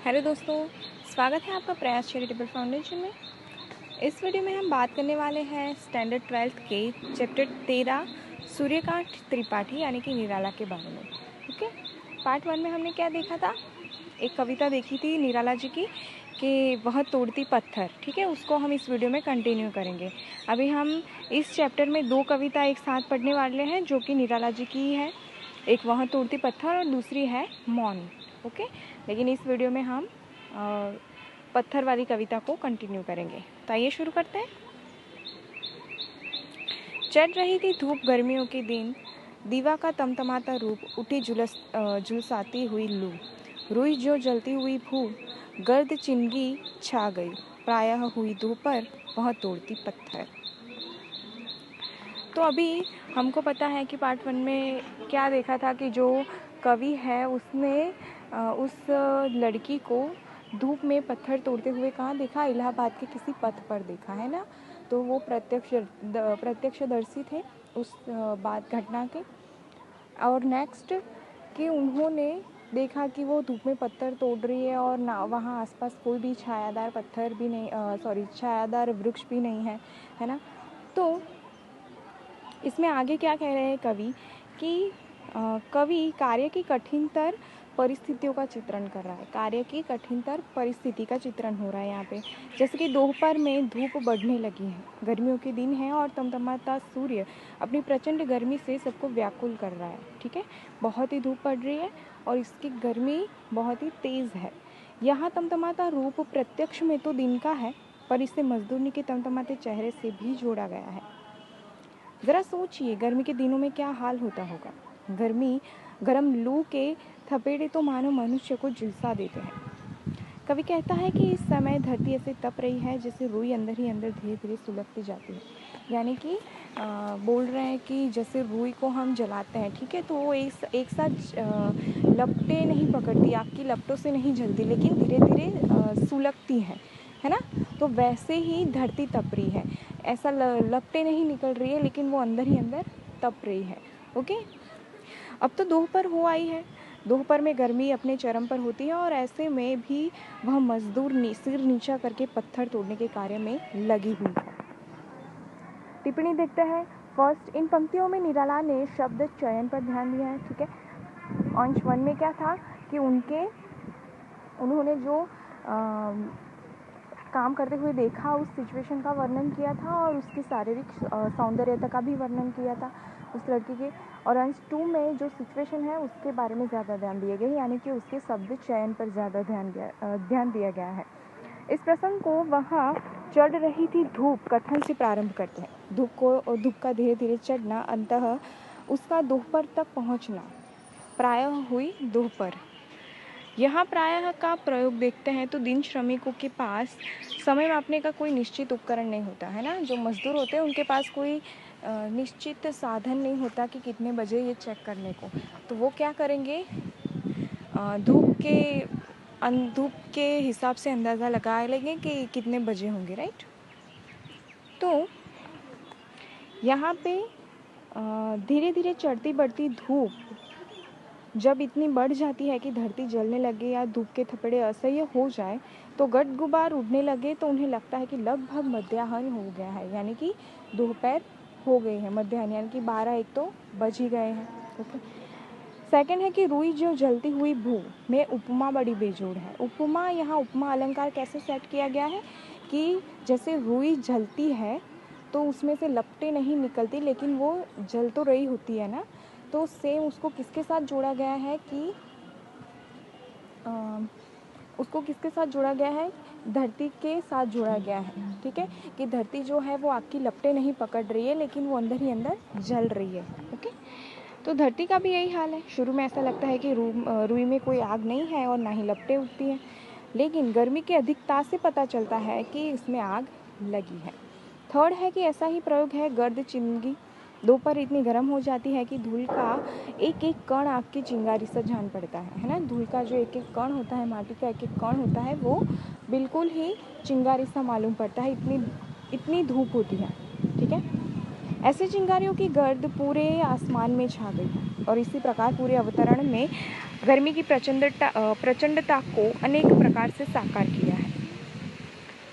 Hello दोस्तों, स्वागत है आपका प्रयास चैरिटेबल फाउंडेशन में। इस वीडियो में हम बात करने वाले हैं स्टैंडर्ड 12th के चैप्टर 13 सूर्यकांत त्रिपाठी यानी कि निराला के बारे में। ओके, पार्ट 1 में हमने क्या देखा था? एक कविता देखी थी निराला जी की कि वह तोड़ती पत्थर। ठीक है, उसको हम इस वीडियो में कंटिन्यू करेंगे। अभी हम इस चैप्टर में 2 कविता एक साथ पढ़ने वाले हैं जो कि निराला जी की है। एक वह तोड़ती पत्थर और दूसरी है मौन। ओके, लेकिन इस वीडियो में हम पत्थर वाली कविता को कंटिन्यू करेंगे। तो आइए शुरू करते हैं। चढ़ रही थी धूप गर्मियों के दिन, दीवा का तमतमाता रूप, उठी झुलसाती हुई लू, रुई जो जलती हुई भू, गर्द चिंगी छा गई, प्रायः हुई दोपहर वह तोड़ती पत्थर। तो अभी हमको पता है कि पार्ट 1 में क्या देखा था कि जो कवि है उसने उस लड़की को धूप में पत्थर तोड़ते हुए कहाँ देखा? इलाहाबाद के किसी पथ पर देखा, है ना। तो वो प्रत्यक्षदर्शी थे उस बात घटना के। और नेक्स्ट कि उन्होंने देखा कि वो धूप में पत्थर तोड़ रही है और ना वहाँ आसपास कोई भी छायादार पत्थर भी नहीं, छायादार वृक्ष भी नहीं है ना। तो इसमें आगे क्या कह रहे हैं कवि कि कवि कार्य की कठिनतर परिस्थितियों का चित्रण कर रहा है। कार्य की कठिनतर परिस्थिति का चित्रण हो रहा है यहाँ पे। जैसे कि दोपहर में धूप बढ़ने लगी है, गर्मियों के दिन है और तमतमाता सूर्य अपनी प्रचंड गर्मी से सबको व्याकुल कर रहा है। ठीक है, बहुत ही धूप पड़ रही है और इसकी गर्मी बहुत ही तेज़ है। यहाँ तमतमाता रूप प्रत्यक्ष में तो दिन का है, पर इसे मजदूरनी के तमतमाते चेहरे से भी जोड़ा गया है। ज़रा सोचिए गर्मी के दिनों में क्या हाल होता होगा। गरम लू के थपेड़े तो मानो मनुष्य को झुलसा देते हैं। कवि कहता है कि इस समय धरती ऐसे तप रही है जैसे रुई अंदर ही अंदर धीरे धीरे सुलगती जाती है। यानी कि बोल रहे हैं कि जैसे रुई को हम जलाते हैं, ठीक है, तो वो एक साथ लपटें नहीं पकड़ती, आग की लपटों से नहीं जलती, लेकिन धीरे धीरे सुलगती है ना। तो वैसे ही धरती तप रही है, ऐसा लपटें नहीं निकल रही है, लेकिन वो अंदर ही अंदर तप रही है। ओके, अब तो दोपहर हो आई है। दोपहर में गर्मी अपने चरम पर होती है और ऐसे में भी वह मजदूर सिर नीचा करके पत्थर तोड़ने के कार्य में लगी हुई है। टिप्पणी देखते हैं। फर्स्ट, इन पंक्तियों में निराला ने शब्द चयन पर ध्यान दिया है। ठीक है, अंश 1 में क्या था कि उन्होंने जो काम करते हुए देखा उस सिचुएशन का वर्णन किया था और उसकी शारीरिक सौंदर्यता का भी वर्णन किया था उस लड़की के। और अंश 2 में जो सिचुएशन है उसके बारे में ज़्यादा ध्यान दिया गया, यानी कि उसके शब्द चयन पर ज़्यादा ध्यान दिया गया है। इस प्रसंग को वहाँ चढ़ रही थी धूप कथन से प्रारंभ करते हैं। धूप का धीरे धीरे चढ़ना, अंततः उसका दोपहर तक पहुँचना, प्रायः हुई दोपहर। यहाँ प्रायः का प्रयोग देखते हैं तो दिन श्रमिकों के पास समय मापने का कोई निश्चित उपकरण नहीं होता है ना। जो मजदूर होते हैं उनके पास कोई निश्चित साधन नहीं होता कि कितने बजे ये चेक करने को। तो वो क्या करेंगे, धूप के हिसाब से अंदाज़ा लगा लेंगे कि कितने बजे होंगे, राइट। तो यहाँ पे धीरे धीरे चढ़ती बढ़ती धूप जब इतनी बढ़ जाती है कि धरती जलने लगे या धूप के थपेड़े असह्य हो जाए तो गट गुबार उड़ने लगे, तो उन्हें लगता है कि लगभग मध्याह्न हो गया है, यानी कि दोपहर हो गई है, मध्याह्न यानी कि 12-1 तो बज ही गए हैं। ओके, सेकंड है कि रुई जो जलती हुई भू में उपमा बड़ी बेजोड़ है। उपमा, यहाँ उपमा अलंकार कैसे सेट किया गया है कि जैसे रुई जलती है तो उसमें से लपटें नहीं निकलती, लेकिन वो जल तो रही होती है ना। तो सेम उसको किसके साथ जोड़ा गया है कि धरती के साथ जोड़ा गया है। ठीक है, कि धरती जो है वो आग की लपटें नहीं पकड़ रही है, लेकिन वो अंदर ही अंदर जल रही है। ओके, तो धरती का भी यही हाल है। शुरू में ऐसा लगता है कि रुई में कोई आग नहीं है और ना ही लपटें उठती हैं, लेकिन गर्मी की अधिकता से पता चलता है कि इसमें आग लगी है। थर्ड है कि ऐसा ही प्रयोग है गर्द चिंगी। दोपहर इतनी गर्म हो जाती है कि धूल का एक एक कण आग की चिंगारी से जान पड़ता है ना। धूल का जो एक एक कण होता है, माटी का एक एक कण होता है, वो बिल्कुल ही चिंगारी सा मालूम पड़ता है, इतनी धूप होती है। ठीक है, ऐसे चिंगारियों की गर्द पूरे आसमान में छा गई और इसी प्रकार पूरे अवतरण में गर्मी की प्रचंडता को अनेक प्रकार से साकार किया है।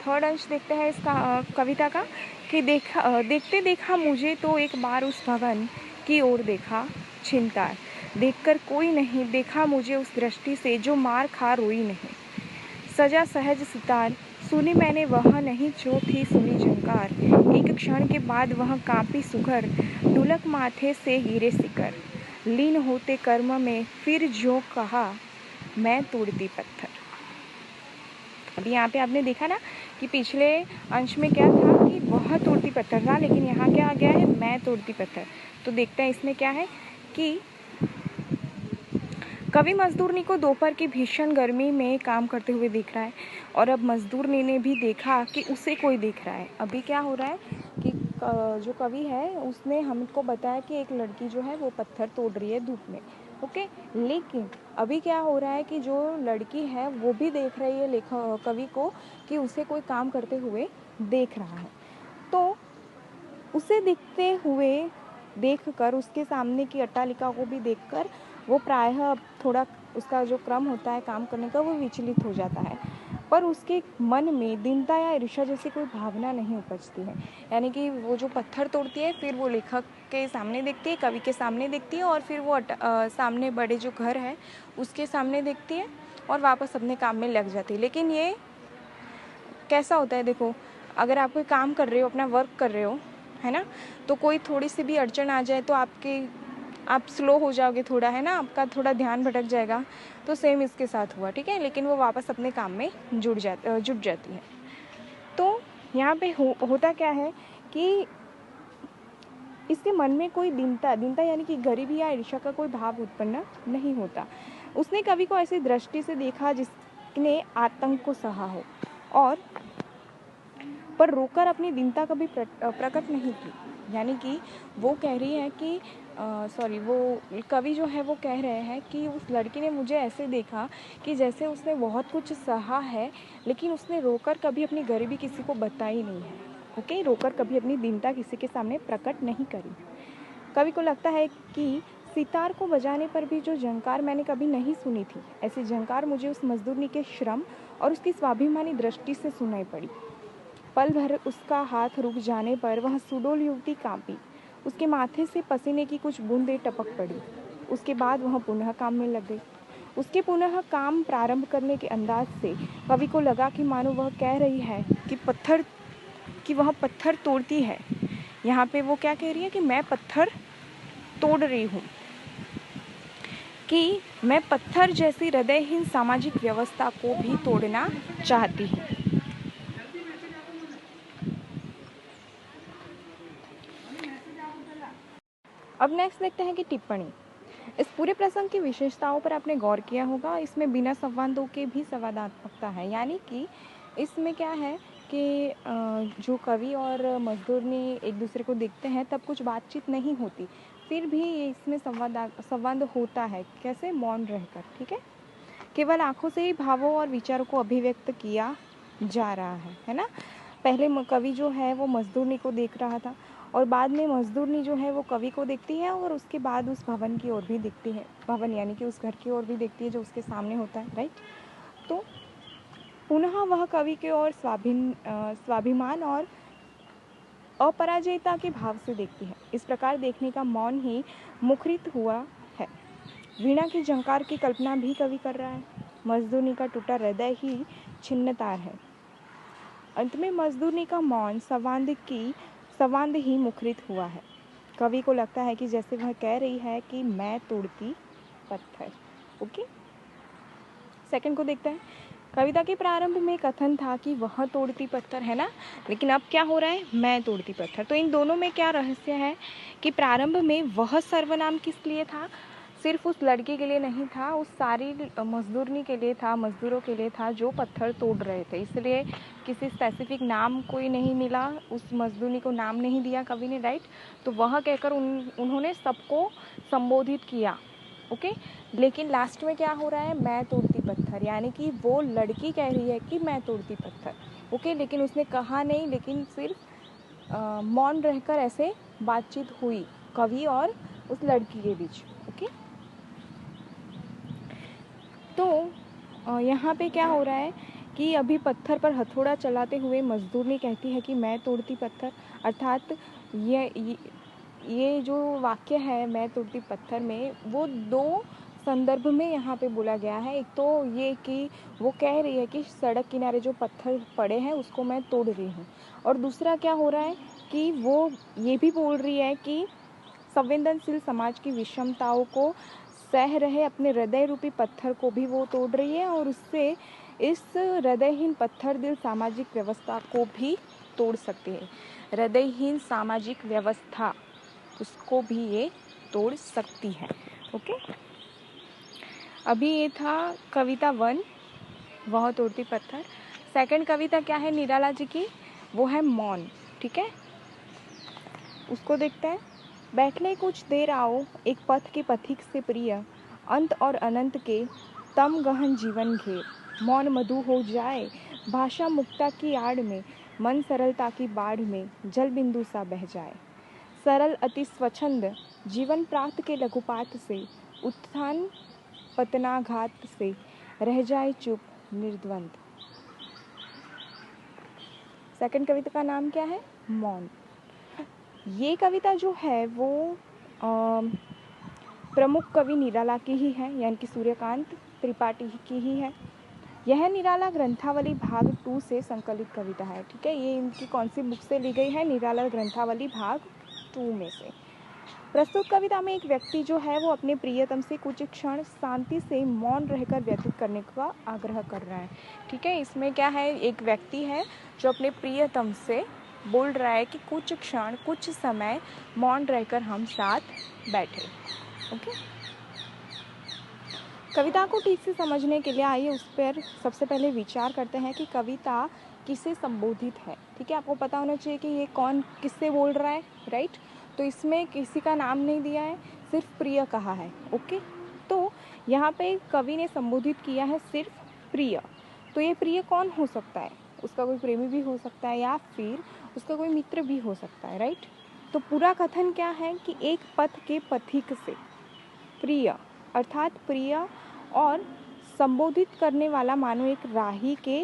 थर्ड अंश देखते हैं इस कविता का कि देखते देखा मुझे तो एक बार उस भवन की ओर देखा छिनतार, देखकर कोई नहीं देखा मुझे उस दृष्टि से जो मार खा रोई नहीं। सजा सहज सितार सुनी मैंने वह नहीं जो थी सुनी झंकार, एक क्षण के बाद वह कांपी सुघर, ढुलक माथे से गिरे सिकर, लीन होते कर्म में फिर जो कहा मैं तोड़ती पत्थर। अभी यहाँ पे आपने देखा ना कि पिछले अंश में क्या था कि वह तोड़ती पत्थर था, लेकिन यहाँ क्या आ गया है, मैं तोड़ती पत्थर। तो देखते हैं इसमें क्या है कि कवि मजदूरनी को दोपहर की भीषण गर्मी में काम करते हुए देख रहा है, और अब मजदूरनी ने भी देखा कि उसे कोई देख रहा है। अभी क्या हो रहा है कि जो कवि है उसने हमको बताया कि एक लड़की जो है वो पत्थर तोड़ रही है धूप में, ओके। लेकिन अभी क्या हो रहा है कि जो लड़की है वो भी देख रही है कवि को कि उसे कोई काम करते हुए देख रहा है। तो उसे दिखते हुए देखकर, उसके सामने की अट्टालिका को भी देखकर वो प्रायः थोड़ा उसका जो क्रम होता है काम करने का वो विचलित हो जाता है, पर उसके मन में दीनता या ईर्ष्या जैसी कोई भावना नहीं उपजती है। यानी कि वो जो पत्थर तोड़ती है फिर वो लेखक के सामने देखती है, कवि के सामने देखती है, और फिर वो सामने बड़े जो घर है उसके सामने देखती है और वापस अपने काम में लग जाती है। लेकिन ये कैसा होता है, देखो अगर आप कोई काम कर रहे हो, अपना वर्क कर रहे हो, है ना, तो कोई थोड़ी सी भी अड़चन आ जाए तो आप स्लो हो जाओगे थोड़ा, है ना, आपका थोड़ा ध्यान भटक जाएगा। तो सेम इसके साथ हुआ, ठीक है, लेकिन वो वापस अपने काम में जुट जाती है। तो यहाँ पे होता क्या है कि इसके मन में कोई दीनता यानी कि गरीबी या ईर्ष्या का कोई भाव उत्पन्न नहीं होता। उसने कवि को ऐसी दृष्टि से देखा जिसने आतंक को सहा हो, और पर रोकर अपनी दीनता कभी प्रकट नहीं की। यानी कि वो कह रही है कि वो कवि जो है वो कह रहे हैं कि उस लड़की ने मुझे ऐसे देखा कि जैसे उसने बहुत कुछ सहा है, लेकिन उसने रोकर कभी अपनी गरीबी किसी को बताई नहीं है, ओके, रोकर कभी अपनी दीनता किसी के सामने प्रकट नहीं करी। कवि को लगता है कि सितार को बजाने पर भी जो झंकार मैंने कभी नहीं सुनी थी, ऐसी झंकार मुझे उस मजदूरनी के श्रम और उसकी स्वाभिमानी दृष्टि से सुनाई पड़ी। पल भर उसका हाथ रुक जाने पर वह सुडौल युवती कांपी, उसके माथे से पसीने की कुछ बूंदें टपक पड़ी। उसके बाद वह पुनः काम में लग गई। उसके पुनः काम प्रारंभ करने के अंदाज से कवि को लगा कि मानो वह कह रही है कि वह पत्थर तोड़ती है। यहाँ पे वो क्या कह रही है कि मैं पत्थर तोड़ रही हूँ, कि मैं पत्थर जैसी हृदयहीन सामाजिक व्यवस्था को भी तोड़ना चाहती हूँ। अब नेक्स्ट देखते हैं कि टिप्पणी। इस पूरे प्रसंग की विशेषताओं पर आपने गौर किया होगा, इसमें बिना संवादों के भी संवादात्मकता है। यानी कि इसमें क्या है कि जो कवि और मजदूरनी एक दूसरे को देखते हैं तब कुछ बातचीत नहीं होती, फिर भी इसमें संवाद होता है। कैसे? मौन रहकर, ठीक है, केवल आंखों से ही भावों और विचारों को अभिव्यक्त किया जा रहा है ना। पहले कवि जो है वो मजदूरनी को देख रहा था, और बाद में मजदूरनी जो है वो कवि को देखती है, और उसके बाद उस भवन की ओर भी देखती है, भवन यानी कि उस घर की ओर भी देखती है जो उसके सामने होता है, राइट। तो पुनः वह कवि की ओर स्वाभिमान और अपराजयता के भाव से देखती है। इस प्रकार देखने का मौन ही मुखरित हुआ है। वीणा की झंकार की कल्पना भी कवि कर रहा है। मजदूरनी का टूटा हृदय ही छिन्नतार है। अंत में मजदूरनी का मौन संवाद ही मुखरित हुआ है। कवि को लगता है कि जैसे वह कह रही है कि मैं तोड़ती पत्थर, ओके। सेकंड को देखते हैं। कविता के प्रारंभ में कथन था कि वह तोड़ती पत्थर, है ना, लेकिन अब क्या हो रहा है, मैं तोड़ती पत्थर। तो इन दोनों में क्या रहस्य है कि प्रारंभ में वह सर्वनाम किस लिए था, सिर्फ उस लड़की के लिए नहीं था, उस सारी मजदूरनी के लिए था, मजदूरों के लिए था जो पत्थर तोड़ रहे थे। इसलिए किसी स्पेसिफिक नाम कोई नहीं मिला, उस मजदूरनी को नाम नहीं दिया कवि ने, राइट। तो वह कहकर उन्होंने सबको संबोधित किया, ओके। लेकिन लास्ट में क्या हो रहा है, मैं तोड़ती पत्थर, यानी कि वो लड़की कह रही है कि मैं तोड़ती पत्थर, ओके। लेकिन उसने कहा नहीं, लेकिन सिर्फ मौन रहकर ऐसे बातचीत हुई कवि और उस लड़की के बीच, ओके। तो यहाँ पे क्या हो रहा है कि अभी पत्थर पर हथौड़ा चलाते हुए मजदूरनी कहती है कि मैं तोड़ती पत्थर, अर्थात ये ये ये जो वाक्य है मैं तोड़ती पत्थर में, वो दो संदर्भ में यहाँ पे बोला गया है। एक तो ये कि वो कह रही है कि सड़क किनारे जो पत्थर पड़े हैं उसको मैं तोड़ रही हूँ, और दूसरा क्या हो रहा है कि वो ये भी बोल रही है कि संवेदनशील समाज की विषमताओं को सह रहे अपने हृदय रूपी पत्थर को भी वो तोड़ रही है, और उससे इस हृदयहीन पत्थर दिल सामाजिक व्यवस्था को भी तोड़ सकती है। हृदयहीन सामाजिक व्यवस्था, उसको भी ये तोड़ सकती है। ओके, अभी ये था कविता 1, वह तोड़ती पत्थर। सेकंड कविता क्या है निराला जी की, वो है मौन। ठीक है, उसको देखते हैं। बैठ ले कुछ देर आओ एक पथ के पथिक से प्रिय, अंत और अनंत के तम गहन जीवन घेर। मौन मधु हो जाए भाषा मुक्ता की आड़ में, मन सरलता की बाढ़ में जल बिंदु सा बह जाए। सरल अति स्वच्छंद जीवन प्राप्त के लघुपात से, उत्थान पतनाघात से रह जाए चुप निर्द्वंद। सेकंड कविता का नाम क्या है, मौन। ये कविता जो है वो प्रमुख कवि निराला की ही है, यानी कि सूर्यकांत त्रिपाठी की ही है। यह निराला ग्रंथावली भाग 2 से संकलित कविता है। ठीक है, ये इनकी कौन सी बुक से ली गई है, निराला ग्रंथावली भाग 2 में से। प्रस्तुत कविता में एक व्यक्ति जो है वो अपने प्रियतम से कुछ क्षण शांति से मौन रहकर व्यतीत करने का आग्रह कर रहा है। ठीक है, इसमें क्या है, एक व्यक्ति है जो अपने प्रियतम से बोल रहा है कि कुछ क्षण कुछ समय मौन रहकर हम साथ बैठे। ओके, कविता को ठीक से समझने के लिए आइए उस पर सबसे पहले विचार करते हैं कि कविता किसे संबोधित है। ठीक है, आपको पता होना चाहिए कि ये कौन किससे बोल रहा है, राइट। तो इसमें किसी का नाम नहीं दिया है, सिर्फ प्रिय कहा है। ओके, तो यहाँ पे कवि ने संबोधित किया है सिर्फ प्रिय। तो ये प्रिय कौन हो सकता है, उसका कोई प्रेमी भी हो सकता है या फिर उसका कोई मित्र भी हो सकता है, राइट। तो पूरा कथन क्या है कि एक पथ के पथिक से प्रिय, अर्थात प्रिय, और संबोधित करने वाला मानो एक राही के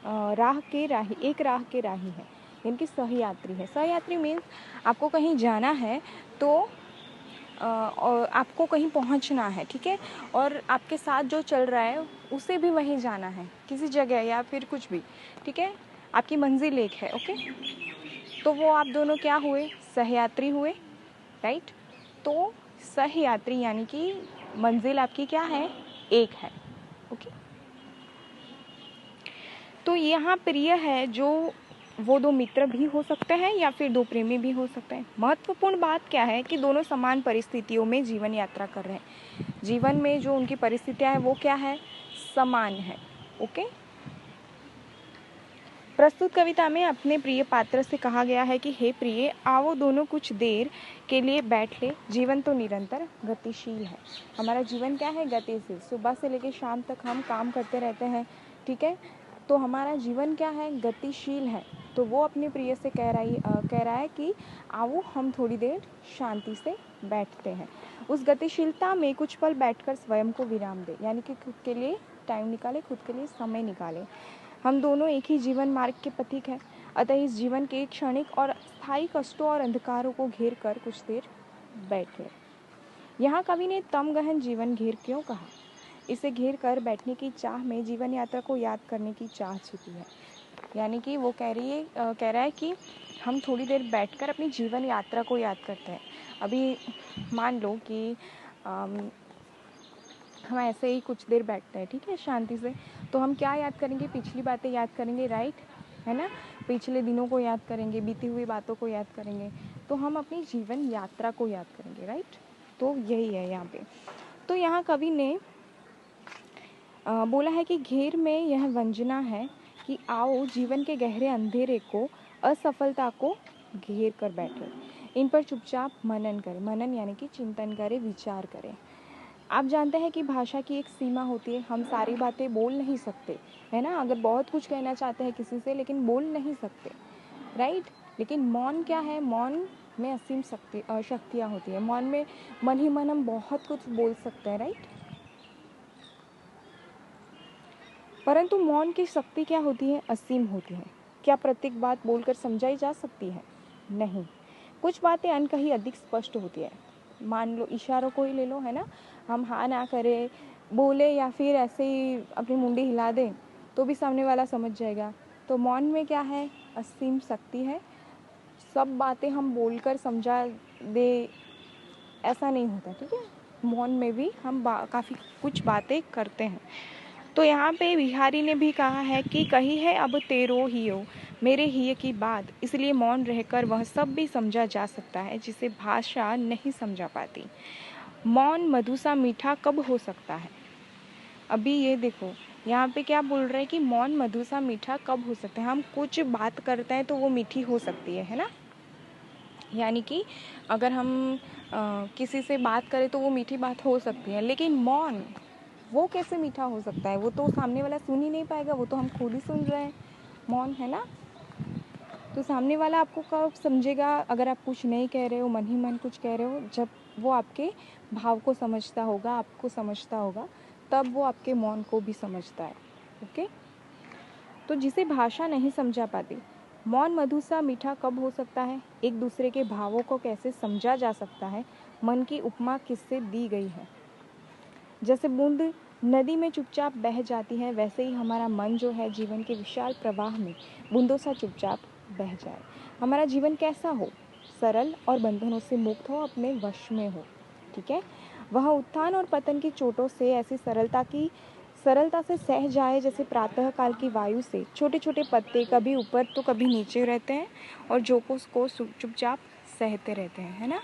राह के राही है, यानी सहयात्री है। सहयात्री मीन्स आपको कहीं जाना है तो और आपको कहीं पहुंचना है, ठीक है, और आपके साथ जो चल रहा है उसे भी वहीं जाना है, किसी जगह या फिर कुछ भी। ठीक है, आपकी मंजिल एक है। ओके, तो वो आप दोनों क्या हुए, सहयात्री हुए, राइट। तो सहयात्री यानी कि मंजिल आपकी क्या है, एक है। ओके, तो यहाँ प्रिय है जो वो दो मित्र भी हो सकते हैं या फिर दो प्रेमी भी हो सकते हैं। महत्वपूर्ण बात क्या है कि दोनों समान परिस्थितियों में जीवन यात्रा कर रहे हैं। जीवन में जो उनकी परिस्थितियां हैं वो क्या है, समान है। ओके, प्रस्तुत कविता में अपने प्रिय पात्र से कहा गया है कि हे प्रिय, आओ दोनों कुछ देर के लिए बैठ ले, जीवन तो निरंतर गतिशील है। हमारा जीवन क्या है, गतिशील। सुबह से लेकर शाम तक हम काम करते रहते हैं, ठीक है, तो हमारा जीवन क्या है, गतिशील है। तो वो अपने प्रिय से कह रहा है कि आओ हम थोड़ी देर शांति से बैठते हैं। उस गतिशीलता में कुछ पल बैठकर स्वयं को विराम दे, यानी कि खुद के लिए टाइम निकाले, खुद के लिए समय निकाले। हम दोनों एक ही जीवन मार्ग के पथिक हैं, अतः इस जीवन के क्षणिक और स्थायी कष्टों और अंधकारों को घेर कर कुछ देर बैठे। यहाँ कवि ने तम गहन जीवन घेर क्यों कहा, इसे घेर कर बैठने की चाह में जीवन यात्रा को याद करने की चाह छिपी है। यानी कि वो कह रहा है कि हम थोड़ी देर बैठकर अपनी जीवन यात्रा को याद करते हैं। अभी मान लो कि हम ऐसे ही कुछ देर बैठते हैं, ठीक है, शांति से, तो हम क्या याद करेंगे, पिछली बातें याद करेंगे, राइट, है ना, पिछले दिनों को याद करेंगे, बीती हुई बातों को याद करेंगे, तो हम अपनी जीवन यात्रा को याद करेंगे, राइट। तो यही है यहाँ पे। तो यहाँ कवि ने बोला है कि घेर में यह वंजना है कि आओ जीवन के गहरे अंधेरे को, असफलता को घेर कर बैठे, इन पर चुपचाप मनन करें। मनन यानी कि चिंतन करें, विचार करें। आप जानते हैं कि भाषा की एक सीमा होती है, हम सारी बातें बोल नहीं सकते, है ना, अगर बहुत कुछ कहना चाहते हैं किसी से लेकिन बोल नहीं सकते, राइट। लेकिन मौन क्या है, मौन में असीम शक्तियाँ होती है। मौन में मन ही मन हम बहुत कुछ बोल सकते हैं, राइट। परंतु मौन की शक्ति क्या होती है? असीम होती है। क्या प्रत्येक बात बोलकर समझाई जा सकती है? नहीं। कुछ बातें अनकही अधिक स्पष्ट होती है। मान लो इशारों को ही ले लो, है ना, हम हाँ ना करें, बोले या फिर ऐसे ही अपनी मुंडी हिला दें तो भी सामने वाला समझ जाएगा। तो मौन में क्या है? असीम शक्ति है। सब बातें हम बोलकर समझा दे ऐसा नहीं होता, ठीक है। मौन में भी हम काफ़ी कुछ बातें करते हैं। तो यहाँ पे बिहारी ने भी कहा है कि कही है अब तेरो हियो मेरे हिय की बात, इसलिए मौन रहकर वह सब भी समझा जा सकता है जिसे भाषा नहीं समझा पाती। मौन मधु सा मीठा कब हो सकता है? अभी ये देखो, यहाँ पे क्या बोल रहे हैं कि मौन मधु सा मीठा कब हो सकता है। हम कुछ बात करते हैं तो वो मीठी हो सकती है ना। यानी कि अगर हम किसी से बात करें तो वो मीठी बात हो सकती है, लेकिन मौन वो कैसे मीठा हो सकता है? वो तो सामने वाला सुन ही नहीं पाएगा, वो तो हम खुद ही सुन रहे हैं मौन, है ना। तो सामने वाला आपको कब समझेगा? अगर आप कुछ नहीं कह रहे हो, मन ही मन कुछ कह रहे हो, जब वो आपके भाव को समझता होगा, आपको समझता होगा, तब वो आपके मौन को भी समझता है। ओके। तो जिसे भाषा नहीं समझा पाती, मौन मधु सा मीठा कब हो सकता है? एक दूसरे के भावों को कैसे समझा जा सकता है? मन की उपमा किससे दी गई है? जैसे बूंद नदी में चुपचाप बह जाती है, वैसे ही हमारा मन जो है जीवन के विशाल प्रवाह में बूंदों सा चुपचाप बह जाए। हमारा जीवन कैसा हो? सरल और बंधनों से मुक्त हो, अपने वश में हो, ठीक है। वह उत्थान और पतन की चोटों से ऐसी सरलता से सह जाए जैसे प्रातः काल की वायु से छोटे छोटे पत्ते कभी ऊपर तो कभी नीचे रहते हैं और जोकों को चुपचाप सहते रहते हैं, है ना।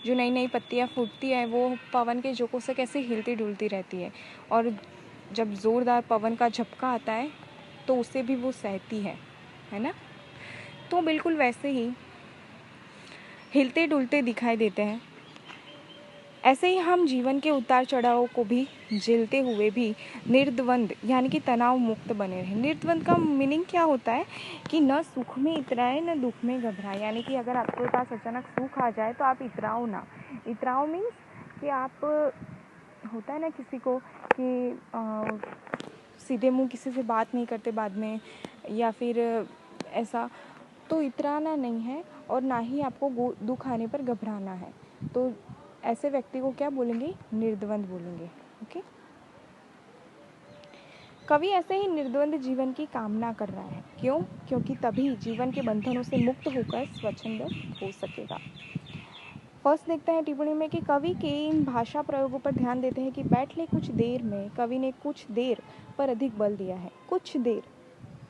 जो नई नई पत्तियाँ फूटती है वो पवन के झोंकों से कैसे हिलती डुलती रहती है, और जब ज़ोरदार पवन का झपका आता है तो उसे भी वो सहती है ना। तो बिल्कुल वैसे ही हिलते डुलते दिखाई देते हैं। ऐसे ही हम जीवन के उतार चढ़ाव को भी झेलते हुए भी निर्द्वंद यानी कि तनाव मुक्त बने रहें। निर्द्वंद का मीनिंग क्या होता है कि न सुख में इतराए न दुख में घबराए। यानी कि अगर आपके पास अचानक सुख आ जाए तो आप इतराओ ना। इतराओ मीन्स कि आप, होता है ना किसी को कि सीधे मुंह किसी से बात नहीं करते बाद में, या फिर ऐसा, तो इतराना नहीं है और ना ही आपको दुख आने पर घबराना है। तो ऐसे व्यक्ति को क्या बोलेंगे? निर्द्वंद बोलेंगे। ओके। कवि ऐसे ही निर्द्वंद जीवन की कामना कर रहा है। क्यों? क्योंकि तभी जीवन के बंधनों से मुक्त होकर स्वच्छंद हो सकेगा। फर्स्ट देखते हैं टिप्पणी में कि कवि के इन भाषा प्रयोगों पर ध्यान देते हैं कि बैठ ले कुछ देर में। कवि ने कुछ देर पर अधिक बल दिया है। कुछ देर,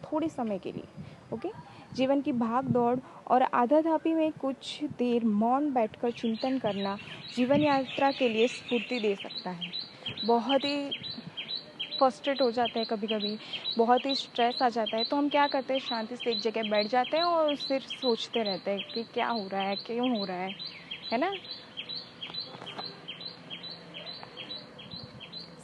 थोड़े समय के लिए। ओके। जीवन की भाग दौड़ और आधाधापी में कुछ देर मौन बैठकर चिंतन करना जीवन यात्रा के लिए स्फूर्ति दे सकता है। बहुत ही फ्रस्ट्रेट हो जाते हैं कभी कभी, बहुत ही स्ट्रेस आ जाता है, तो हम क्या करते हैं? शांति से एक जगह बैठ जाते हैं और सिर्फ सोचते रहते हैं कि क्या हो रहा है, क्यों हो रहा है ना।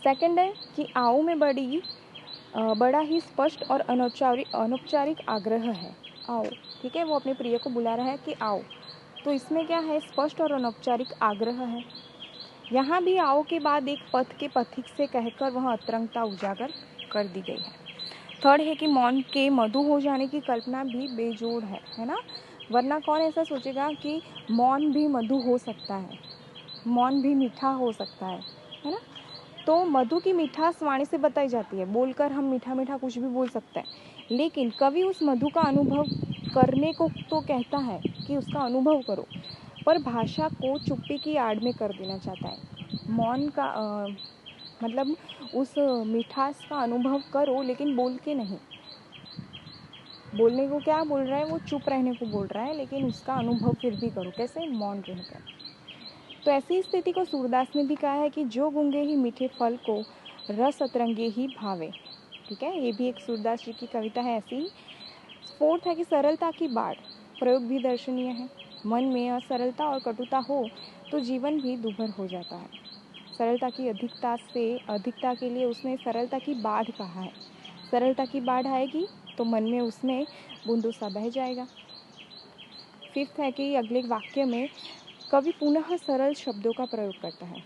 सेकंड है कि आओ में बड़ा ही स्पष्ट और अनौपचारिक आग्रह है। आओ, ठीक है, वो अपने प्रिय को बुला रहा है कि आओ। तो इसमें क्या है? स्पष्ट और अनौपचारिक आग्रह है। यहाँ भी आओ के बाद एक पथ के पथिक से कहकर वह अतरंगता उजागर कर दी गई है। थर्ड है कि मौन के मधु हो जाने की कल्पना भी बेजोड़ है ना। वरना कौन ऐसा सोचेगा कि मौन भी मधु हो सकता है, मौन भी मीठा हो सकता है ना। तो मधु की मिठास वाणी से बताई जाती है। बोलकर हम मीठा मीठा कुछ भी बोल सकते हैं, लेकिन कवि उस मधु का अनुभव करने को तो कहता है कि उसका अनुभव करो, पर भाषा को चुप्पी की आड़ में कर देना चाहता है। मौन का मतलब उस मिठास का अनुभव करो, लेकिन बोल के नहीं। बोलने को क्या बोल रहा है? वो चुप रहने को बोल रहा है, लेकिन उसका अनुभव फिर भी करो। कैसे? मौन रहकर। तो ऐसी स्थिति को सूरदास ने भी कहा है कि जो गूंगे ही मीठे फल को रस अतरंगे ही भावे। ठीक है, ये भी एक सूरदास जी की कविता है ऐसी। फोर्थ है कि सरलता की बाढ़, प्रयोग भी दर्शनीय है। मन में असरलता और कटुता हो तो जीवन भी दुभर हो जाता है। सरलता की अधिकता के लिए उसने सरलता की बाढ़ कहा है। सरलता की बाढ़ आएगी तो मन में उसमें बूंदों सा बह जाएगा। फिफ्थ है कि अगले वाक्य में कवि पुनः सरल शब्दों का प्रयोग करता है।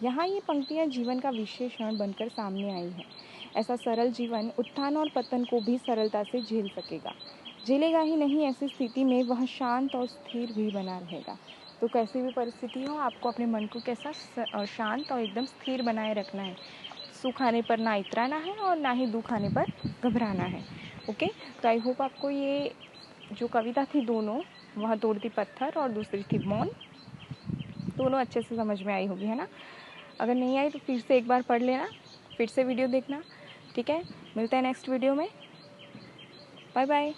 यहाँ ये पंक्तियाँ जीवन का विशेषण बनकर सामने आई है। ऐसा सरल जीवन उत्थान और पतन को भी सरलता से झेल सकेगा। झेलेगा ही नहीं, ऐसी स्थिति में वह शांत और स्थिर भी बना रहेगा। तो कैसी भी परिस्थिति हो, आपको अपने मन को कैसा शांत और एकदम स्थिर बनाए रखना है। सुख आने पर ना इतराना है और ना ही दुख आने पर घबराना है। ओके, तो आई होप आपको ये जो कविता थी दोनों, वह तोड़ती पत्थर और दूसरी थी मौन, दोनों अच्छे से समझ में आई होगी, है ना। अगर नहीं आई तो फिर से एक बार पढ़ लेना, फिर से वीडियो देखना, ठीक है। मिलते हैं नेक्स्ट वीडियो में। Bye bye.